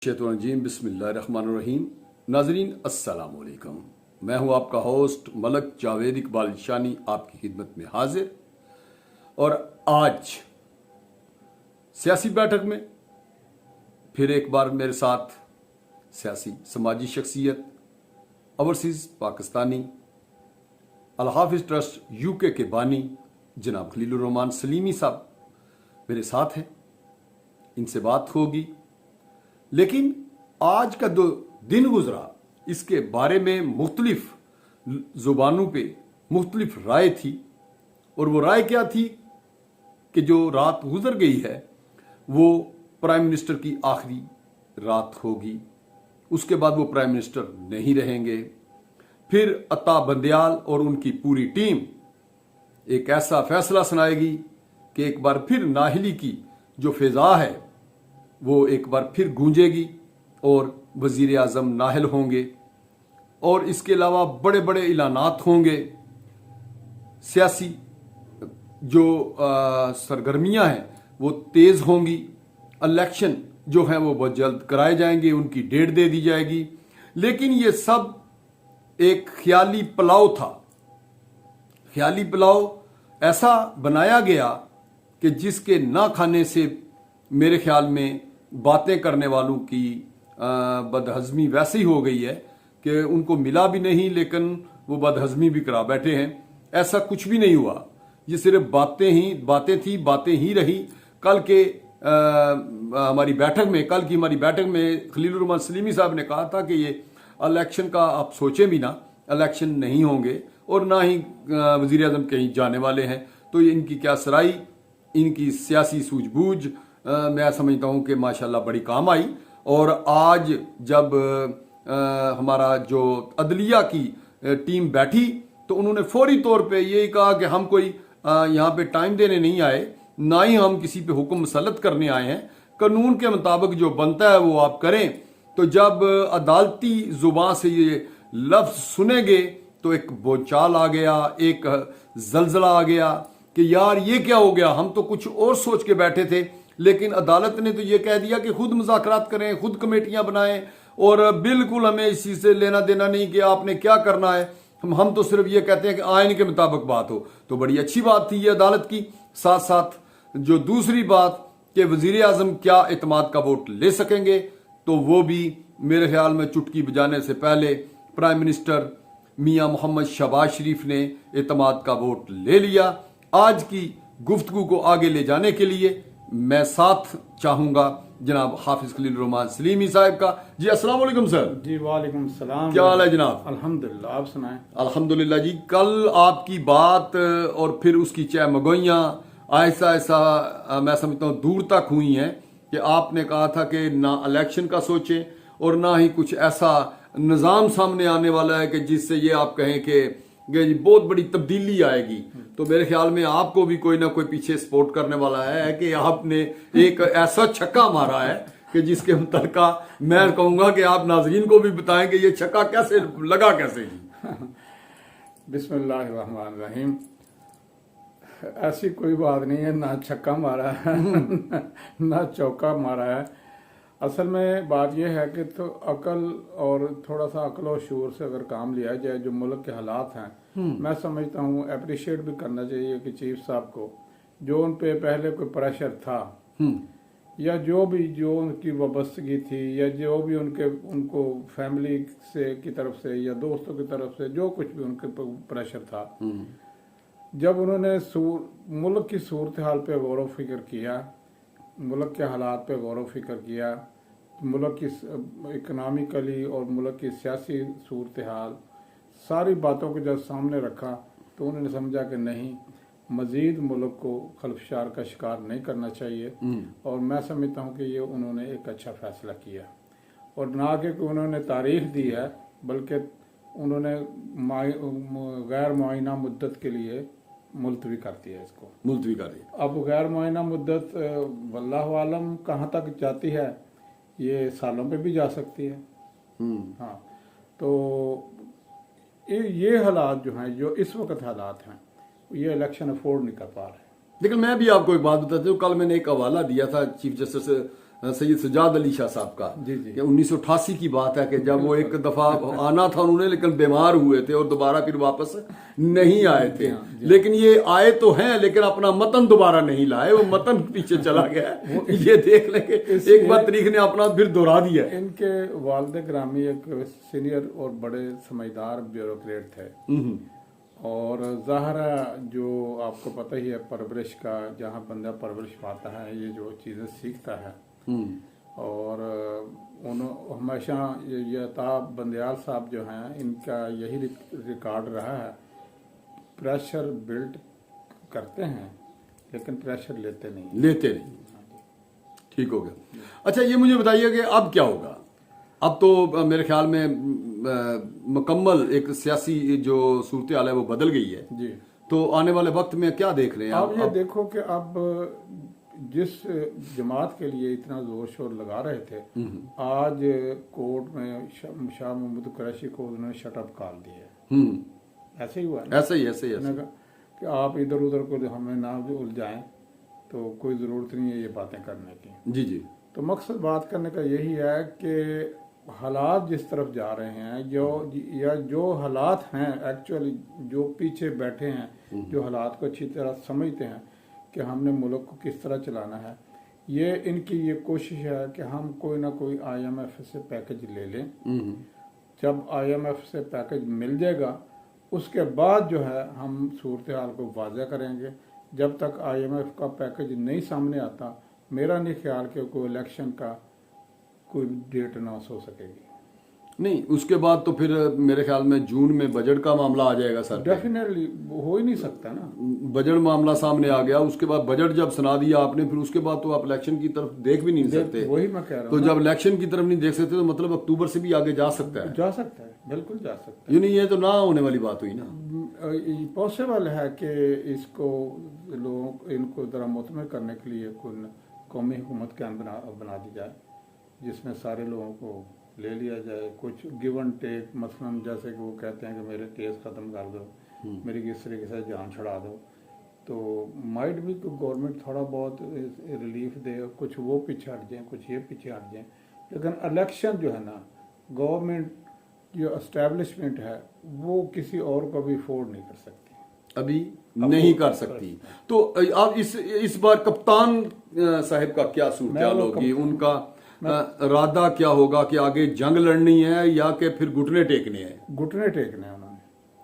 शैतानुर्रजीम बिस्मिल्लाहिर्रहमानिर्रहीम। नाजरीन अस्सलाम वालेकुम। मैं हूं आपका होस्ट मलक जावेद इकबाल शानी आपकी खिदमत में हाजिर। और आज सियासी बैठक में फिर एक बार मेरे साथ सियासी समाजी शख्सियत ओवरसीज पाकिस्तानी अल हाफिज ट्रस्ट यूके के बानी जनाब खलीलुर रहमान सलीमी साहब मेरे साथ हैं। इनसे बात होगी, लेकिन आज का जो दिन गुजरा इसके बारे में मुख्तलिफ जुबानों पे मुख्तलिफ राय थी। और वो राय क्या थी कि जो रात गुजर गई है वो प्राइम मिनिस्टर की आखिरी रात होगी, उसके बाद वो प्राइम मिनिस्टर नहीं रहेंगे। फिर अता बंदयाल और उनकी पूरी टीम एक ऐसा फैसला सुनाएगी कि एक बार फिर नाहिली की जो फिजा है वो एक बार फिर गूंजेगी और वजीर आजम नाहल होंगे। और इसके अलावा बड़े बड़े ऐलानात होंगे। सियासी जो सरगर्मियां हैं वो तेज होंगी। इलेक्शन जो हैं वो बहुत जल्द कराए जाएंगे, उनकी डेट दे दी जाएगी। लेकिन ये सब एक ख्याली पुलाव था। ख्याली पुलाव ऐसा बनाया गया कि जिसके ना खाने से मेरे ख्याल में बातें करने वालों की बदहजमी वैसे ही हो गई है कि उनको मिला भी नहीं, लेकिन वो बदहजमी भी करा बैठे हैं। ऐसा कुछ भी नहीं हुआ, ये सिर्फ बातें थी, बातें ही रही। कल की हमारी बैठक में खलीलुर रहमान सलीमी साहब ने कहा था कि ये इलेक्शन का आप सोचें भी ना, इलेक्शन नहीं होंगे और ना ही वजीर आजम कहीं जाने वाले हैं। तो ये इनकी क्या सराई, इनकी सियासी सूझबूझ मैं समझता हूं कि माशाल्लाह बड़ी काम आई। और आज जब हमारा जो अदलिया की टीम बैठी तो उन्होंने फौरी तौर पे यही कहा कि हम कोई यहाँ पे टाइम देने नहीं आए, ना ही हम किसी पे हुक्म मुसल्लत करने आए हैं। कानून के मुताबिक जो बनता है वो आप करें। तो जब अदालती जुबान से ये लफ्ज सुनेंगे तो एक बोलचाल आ गया, एक जलजला आ गया कि यार ये क्या हो गया, हम तो कुछ और सोच के बैठे थे। लेकिन अदालत ने तो ये कह दिया कि खुद मुज़ाकरात करें, खुद कमेटियां बनाएं और बिल्कुल हमें इस चीज़ से लेना देना नहीं कि आपने क्या करना है। हम तो सिर्फ ये कहते हैं कि आइन के मुताबिक बात हो। तो बड़ी अच्छी बात थी ये अदालत की। साथ साथ जो दूसरी बात कि वजीर आजम क्या एतमाद का वोट ले सकेंगे, तो वो भी मेरे ख्याल में चुटकी बजाने से पहले प्राइम मिनिस्टर मियाँ मोहम्मद शहबाज शरीफ ने एतमाद का वोट ले लिया। आज की गुफ्तगू को आगे ले जाने के लिए मैं साथ चाहूंगा जनाब हाफिज खलीलुर रहमान सलीमी साहब का। जी अस्सलाम वालेकुम सर। जी वालेकुम सलाम। क्या हाल है जनाब? अल्हम्दुलिल्लाह, आप सुनाएं। अल्हम्दुलिल्लाह जी। कल आपकी बात और फिर उसकी चाय मगोइयाँ ऐसा ऐसा मैं समझता हूँ दूर तक हुई हैं कि आपने कहा था कि ना इलेक्शन का सोचें और ना ही कुछ ऐसा निज़ाम सामने आने वाला है कि जिससे ये आप कहें कि बहुत बड़ी तब्दीली आएगी। तो मेरे ख्याल में आपको भी कोई ना कोई पीछे सपोर्ट करने वाला है कि आपने एक ऐसा छक्का मारा है कि जिसके मुतल्का मैं कहूंगा कि आप नाजरीन को भी बताएं कि ये छक्का कैसे लगा, कैसे जी। बिस्मिल्लाहिर्रहमानिर्रहीम। ऐसी कोई बात नहीं है, ना छक्का मारा है ना चौका मारा है। असल में बात यह है कि तो अकल और थोड़ा सा अकल और शूर से अगर काम लिया जाए, जो मुल्क के हालात हैं, मैं समझता हूँ अप्रिशिएट भी करना चाहिए कि चीफ साहब को जो उन पे पहले कोई प्रेशर था या जो उनकी वाबस्तगी थी या जो भी उनको फैमिली से की तरफ से या दोस्तों की तरफ से जो कुछ भी उनके प्रेशर था, जब उन्होंने मुल्क की सूरत हाल पे गौर व फिक्र किया, मुल्क के हालात पे गौर व फिक्र किया, मुल्क की इकनॉमिकली और मुल्क की सियासी सूरत हाल सारी बातों को जब सामने रखा तो उन्होंने समझा कि नहीं, मज़ीद मुल्क को खलफशार का शिकार नहीं करना चाहिए। और मैं समझता हूँ कि ये उन्होंने एक अच्छा फैसला किया। और ना कि उन्होंने तारीख दी है, बल्कि उन्होंने गैर मुआयना मुद्दत के लिए मुलतवी कर दिया, इसको मुलतवी कर दिया। अब गैर मुआयना मुद्दत वल्लाहु आलम कहाँ तक जाती है, ये सालों पे भी जा सकती है। हाँ, तो ये हालात जो हैं, जो इस वक्त हालात हैं, ये इलेक्शन अफोर्ड नहीं कर पा रहे। लेकिन मैं भी आपको एक बात बताता हूँ, कल मैंने एक हवाला दिया था चीफ जस्टिस सैयद सजाद अली शाह साहब का जी, जी। कि 1988 की बात है कि जब वो एक दफा आना था उन्होंने, लेकिन बीमार हुए थे और दोबारा फिर वापस नहीं आए थे। लेकिन ये आए तो हैं, लेकिन अपना मतन दोबारा नहीं लाए, वो मतन पीछे चला गया है। ये देख लेंगे, एक बार तारीख ने अपना फिर दोहरा दिया। इनके वालिद ग्रामी एक सीनियर और बड़े समझदार ब्यूरोक्रेट थे, और ज़ाहिर है जो आपको पता ही है परवरिश का, जहाँ बंदा परवरिश पाता है ये जो चीज़ें सीखता है। और उन्होंने हमेशा ये ताब बंदयाल साहब जो हैं, इनका यही रिकॉर्ड रहा है, प्रेशर बिल्ड करते हैं लेकिन प्रेशर लेते नहीं। ठीक हो गया। अच्छा, ये मुझे बताइए कि अब क्या होगा? अब तो मेरे ख्याल में मुकम्मल एक सियासी जो सूरत हाल है वो बदल गई है जी। तो आने वाले वक्त में क्या देख रहे हैं आप? ये देखो कि अब जिस जमात के लिए इतना जोर शोर लगा रहे थे, आज कोर्ट में शाह महमूद कुरैशी को उन्होंने शटअप कॉल दिया। ऐसे ही हुआ है, ऐसे ही उन्होंने कहा कि आप इधर उधर को हमें ना उलझाएं, तो कोई ज़रूरत नहीं है ये बातें करने की। जी जी। तो मकसद बात करने का यही है कि हालात जिस तरफ जा रहे हैं, जो हालात हैं एक्चुअली, जो पीछे बैठे हैं, जो हालात को अच्छी तरह समझते हैं कि हमने मुल्क को किस तरह चलाना है, ये इनकी ये कोशिश है कि हम कोई ना कोई IMF से पैकेज ले लें। जब IMF से पैकेज मिल जाएगा उसके बाद जो है हम सूरत हाल को वाज़ह करेंगे। जब तक IMF का पैकेज नहीं सामने आता, मेरा नहीं ख्याल कि कोई इलेक्शन का कोई डेट अनाउंस हो सकेगी। नहीं, उसके बाद तो फिर मेरे ख्याल में जून में बजट का मामला आ जाएगा सर। डेफिनेटली हो ही नहीं सकता ना। बजट मामला सामने आ गया, उसके बाद बजट जब सुना दिया आपने, फिर उसके बाद तो आप इलेक्शन की तरफ देख भी नहीं सकते। वही मैं कह रहा हूँ। तो जब इलेक्शन की तरफ नहीं देख सकते तो मतलब अक्टूबर से भी आगे जा सकता है। जा सकता है, बिल्कुल जा सकता है। यूँ नहीं, ये तो ना होने वाली बात हुई ना। पॉसिबल है कि इसको लोग इनको जरा मुतमिन करने के लिए कोई कौमी हुकूमत कैन बना दी जाए, जिसमें सारे लोगों को ले लिया जाए, कुछ गिव एंड टेक। मसलन जैसे कि वो कहते हैं कि मेरे केस ख़त्म कर दो, मेरी किस तरीके से जान छुड़ा दो, तो माइट भी गवर्नमेंट थोड़ा बहुत रिलीफ दे, कुछ वो पीछे हट जाए, कुछ ये पीछे हट जाए। लेकिन इलेक्शन जो है ना, गवर्नमेंट जो एस्टेब्लिशमेंट है वो किसी और को भी अफोर्ड नहीं कर सकती, अभी नहीं कर सकती। तो आप इस बार कप्तान साहब का क्या सूरत होगी? उनका इरादा क्या होगा कि आगे जंग लड़नी है या कि फिर घुटने टेकने हैं? घुटने टेकने हैं उन्होंने,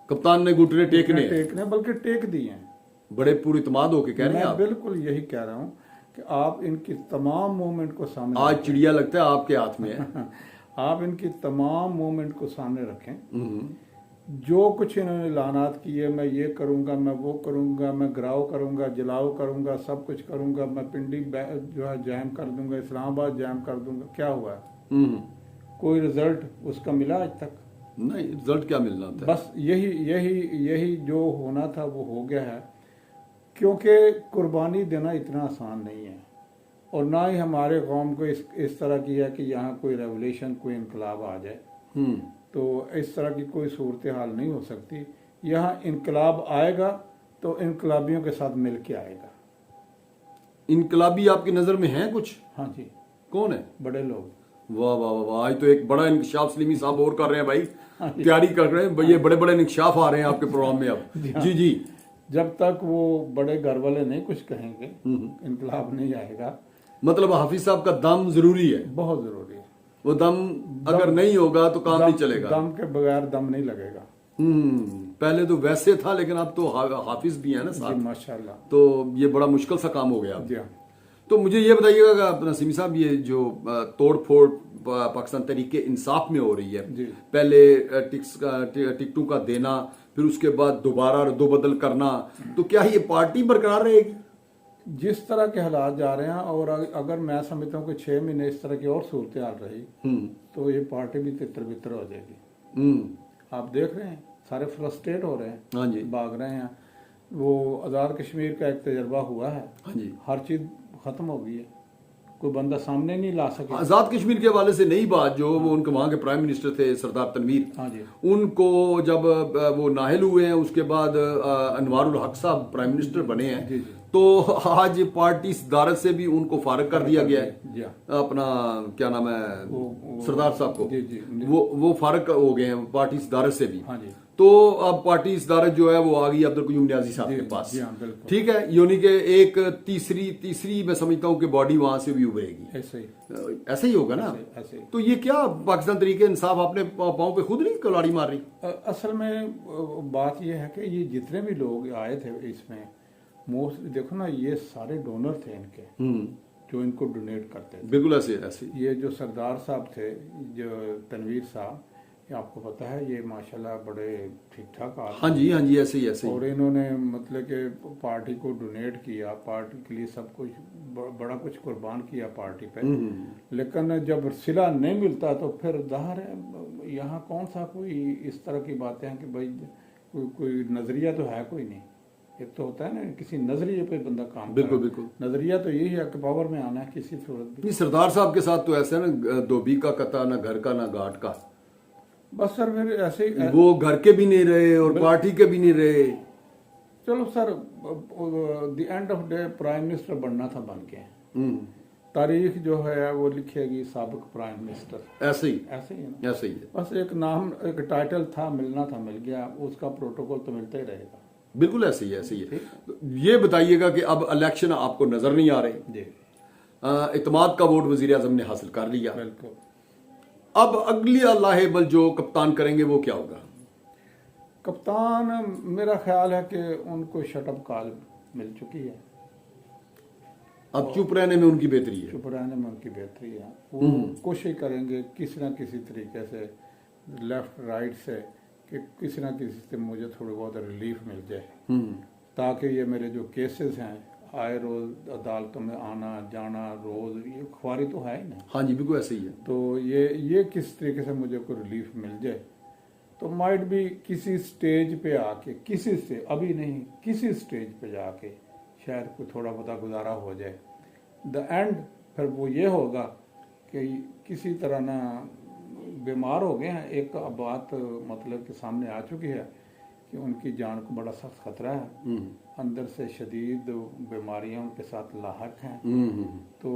कप्तान ने घुटने टेकने बल्कि टेक दिए हैं। बड़े पूरी इत्मीनान होके कह रहे हैं आप? बिल्कुल यही कह रहा हूँ कि आप इनकी तमाम मूवमेंट को सामने, आज चिड़िया लगता है आपके हाथ में है। आप इनकी तमाम मूवमेंट को सामने रखें। जो कुछ इन्होंने ऐलानात किए, मैं ये करूंगा, मैं वो करूंगा, मैं गिराव करूंगा, जलाओ करूंगा, सब कुछ करूंगा, मैं पिंडी जो है जैम कर दूंगा, इस्लामाबाद जैम कर दूंगा, क्या हुआ है? कोई रिजल्ट उसका मिला आज तक? नहीं, रिजल्ट क्या मिलना था? बस यही जो होना था वो हो गया है। क्योंकि कुर्बानी देना इतना आसान नहीं है, और ना ही हमारे कौम को इस तरह की है कि यहाँ कोई रेवोल्यूशन, कोई इनकलाब आ जाए। तो इस तरह की कोई सूरत हाल नहीं हो सकती। यहाँ इनकलाब आएगा तो इनकलाबियों के साथ मिल के आएगा। इनकलाबी आपकी नजर में है कुछ? हाँ जी। कौन है? बड़े लोग। वाह वाह वाह, आज तो एक बड़ा इंकशाफ सलीमी साहब और कर रहे हैं भाई, तैयारी कर रहे हैं, ये बड़े बड़े इंकशाफ आ रहे हैं आपके प्रोग्राम में अब। जी जी। जब तक वो बड़े घर वाले नहीं कुछ कहेंगे, इनकलाब नहीं आएगा। मतलब हाफिज साहब का दम जरूरी है, बहुत जरूरी है। वो दम अगर नहीं होगा तो काम नहीं चलेगा। दम के बगैर दम नहीं लगेगा। पहले तो वैसे था, लेकिन अब तो हाफिज भी है ना साथ, माशाल्लाह। तो ये बड़ा मुश्किल सा काम हो गया। जी हाँ। तो मुझे ये बताइएगा नसीम साहब, ये जो तोड़ फोड़ पाकिस्तान तरीके इंसाफ में हो रही है, पहले टिकटों का देना, फिर उसके बाद दोबारा रद्दोबदल करना, तो क्या ये पार्टी बरकरार रहेगी? जिस तरह के हालात जा रहे हैं, और अगर मैं समझता हूँ कि 6 महीने इस तरह की और सूरत हाल रही तो ये पार्टी भी तितर बितर हो जाएगी। आप देख रहे हैं सारे फ्रस्ट्रेट हो रहे हैं। हाँ जी। भाग रहे हैं। वो आज़ाद कश्मीर का एक तजर्बा हुआ है। हाँ जी। हर चीज खत्म हो गई है, कोई बंदा सामने नहीं ला सके। आजाद कश्मीर के हवाले से नई बात, जो वो उनके वहां के प्राइम मिनिस्टर थे सरदार तनवीर, हाँ जी, उनको जब वो नाहल हुए हैं, उसके बाद अनवारुल हक साहब प्राइम मिनिस्टर बने हैं, तो आज पार्टी सदारत से भी उनको फारग कर दिया गया है। जी हाँ। अपना क्या नाम है, सरदार साहब को, जी जी वो फारग हो गए हैं पार्टी सदारत से भी। हाँ जी। तो अब पार्टी सदारत जो है वो आ गई अब्दुल कयूम नियाजी साहब के पास। जी हाँ, बिल्कुल। ठीक है, यानी कि एक तीसरी मैं समझता हूँ कि बॉडी वहां से भी उभरेगी। ऐसे ही ऐसे ही होगा ना। ऐसे ही। तो ये क्या पाकिस्तान तरीके इंसाफ अपने पाँव पे खुद नहीं कुल्हाड़ी मार रही? असल में बात यह है कि ये जितने भी लोग आए थे इसमें, मोस्ट देखो ना, ये सारे डोनर थे इनके, जो इनको डोनेट करते थे। बिल्कुल ऐसे ऐसे। ये जो सरदार साहब थे, जो तनवीर साहब, ये आपको पता है, ये माशाल्लाह बड़े ठीक ठाक आदमी। हाँ जी हाँ जी, ऐसे ही ऐसे ही। और इन्होंने मतलब कि पार्टी को डोनेट किया, पार्टी के लिए सब कुछ बड़ा कुछ कुर्बान किया पार्टी पे। लेकिन जब सिला नहीं मिलता तो फिर जाहिर है यहाँ कौन सा कोई इस तरह की बातें हैं कि भाई कोई नजरिया तो है कोई नहीं। एक तो होता है ना, किसी नजरिए पे बंदा काम बिल्कुल करे। बिल्कुल। नजरिया तो यही है कि पावर में आना है किसी सूरत भी। सरदार साहब के साथ तो ऐसा है ना, धोबी का कता ना घर का ना घाट का। बस सर फिर ऐसे ही वो घर के भी नहीं रहे और पार्टी के भी नहीं रहे। चलो sir, the end of day prime minister बनना था, बन के। तारीख जो है वो लिखेगी साबिक प्राइम मिनिस्टर। ऐसे ही ऐसे ही है ना। ऐसे ही है। बस एक नाम, एक टाइटल था, मिलना था, मिल गया, उसका प्रोटोकॉल तो मिलता ही रहेगा। बिल्कुल ऐसे ही ऐसे ही है। तो ये बताइएगा कि अब इलेक्शन आपको नजर नहीं आ रहे। जी इत्तेमाद का वोट वजीर आजम ने हासिल कर लिया। बिल्कुल। अब अगली अल्लाह जो कप्तान करेंगे वो क्या होगा? कप्तान मेरा ख्याल है कि उनको शटअप कॉल मिल चुकी है। अब चुप रहने में उनकी बेहतरी है। चुप रहने में उनकी बेहतरी है। वो कोशिश करेंगे किसी ना किसी तरीके से, लेफ्ट राइट से, कि किसी ना किसी से मुझे थोड़ी बहुत रिलीफ मिल जाए, ताकि ये मेरे जो केसेस हैं, आए रोज अदालतों में आना जाना, रोज ये खुआरी तो है ही नहीं। हाँ जी बिल्कुल ऐसे ही है। तो ये किस तरीके से मुझे कोई रिलीफ मिल जाए, तो माइट भी किसी स्टेज पे आके, किसी से अभी नहीं, किसी स्टेज पे जाके शायद कोई थोड़ा बहुत गुजारा हो जाए। द एंड फिर वो ये होगा कि किसी तरह ना बीमार हो गए हैं, एक बात मतलब के सामने आ चुकी है कि उनकी जान को बड़ा सख्त खतरा है, अंदर से शदीद बीमारियों के साथ लाहक हैं। तो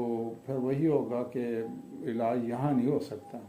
फिर वही होगा कि इलाज यहाँ नहीं हो सकता।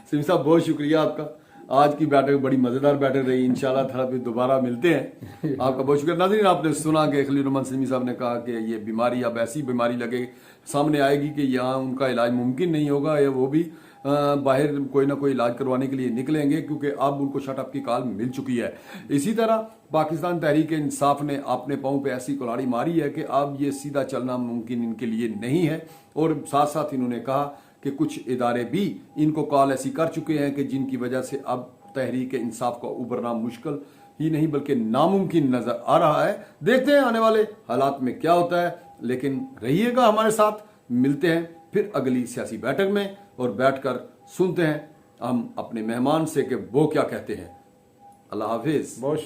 सिमी साहब बहुत शुक्रिया आपका। आज की बैठक बड़ी मजेदार बैठक रही। इंशाल्लाह ताला फिर दोबारा मिलते हैं। आपका बहुत शुक्रिया। नाज़रीन, आपने सुना कि खलील रहमान सिमी साहब ने कहा कि ये बीमारी अब ऐसी बीमारी लगे सामने आएगी कि यहाँ उनका इलाज मुमकिन नहीं होगा, या वो भी बाहर कोई ना कोई इलाज करवाने के लिए निकलेंगे, क्योंकि अब उनको शटअप की कॉल मिल चुकी है। इसी तरह पाकिस्तान तहरीक इंसाफ ने अपने पाँव पे ऐसी कुल्हाड़ी मारी है कि अब ये सीधा चलना मुमकिन इनके लिए नहीं है। और साथ साथ इन्होंने कहा कि कुछ इदारे भी इनको कॉल ऐसी कर चुके हैं कि जिनकी वजह से अब तहरीक इंसाफ का उभरना मुश्किल ही नहीं बल्कि नामुमकिन नजर आ रहा है। देखते हैं आने वाले हालात में क्या होता है, लेकिन रहिएगा हमारे साथ। मिलते हैं फिर अगली सियासी बैठक में और बैठकर सुनते हैं हम अपने मेहमान से कि वो क्या कहते हैं। अल्लाह हाफिज। बहुत